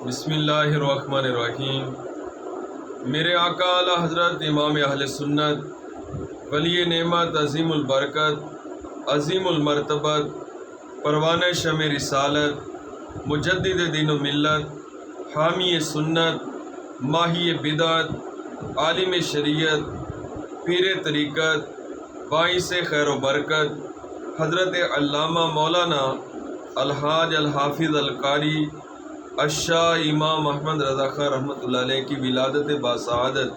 بسم اللہ الرحمن الرحیم۔ میرے آقا اعلی حضرت امام اہل سنت ولی نعمت عظیم البرکت عظیم المرتبت پروانہ شمع رسالت مجدد دین و ملت حامی سنت ماہی بدعت عالم شریعت پیر طریقت باعث خیر و برکت حضرت علامہ مولانا الحاج الحافظ القاری الشاہ امام احمد رضا خان رحمۃ اللہ علیہ کی ولادت باسعادت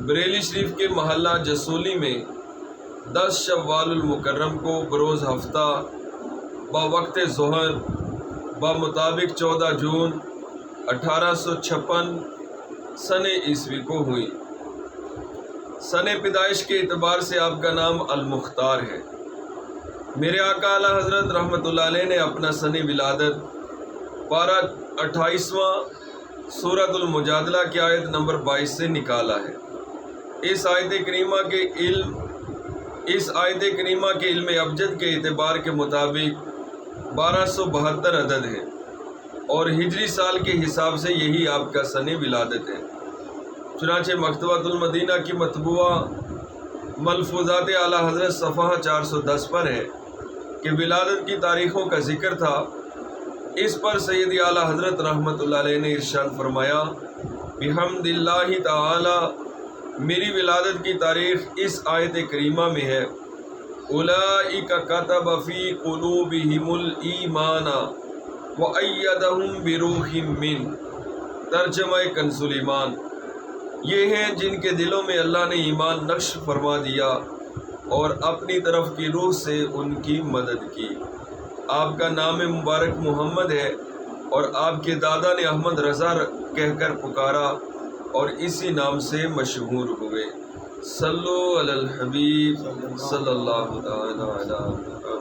بریلی شریف کے محلہ جسولی میں 10 شوال المکرم کو بروز ہفتہ بوقت ظہر بمطابق 14 جون 1856 سن عیسوی کو ہوئی۔ سن پیدائش کے اعتبار سے آپ کا نام المختار ہے۔ میرے آقا اعلی حضرت رحمۃ اللہ علیہ نے اپنا سن ولادت پارہ 28واں سورۃ المجادلہ کی آیت نمبر 22 سے نکالا ہے۔ اس آیت کریمہ کے علم ابجد کے اعتبار کے مطابق 1272 عدد ہے اور ہجری سال کے حساب سے یہی آپ کا سن ولادت ہے۔ چنانچہ مکتبۃ المدینہ کی مطبوعہ ملفوظات اعلی حضرت صفحہ 410 پر ہے کہ ولادت کی تاریخوں کا ذکر تھا۔ اس پر سیدی اعلی حضرت رحمۃ اللہ علیہ نے ارشاد فرمایا، بحمد اللہ تعالی میری ولادت کی تاریخ اس آیت کریمہ میں ہے، اولئک کتب فی قلوبہم الایمان وایدہم بروح من۔ ترجمہ کنز الایمان، یہ ہیں جن کے دلوں میں اللہ نے ایمان نقش فرما دیا اور اپنی طرف کی روح سے ان کی مدد کی۔ آپ کا نام مبارک محمد ہے اور آپ کے دادا نے احمد رضا کہہ کر پکارا اور اسی نام سے مشہور ہوئے۔ صلو علی الحبیب صلی اللہ تعالی علیہ وسلم۔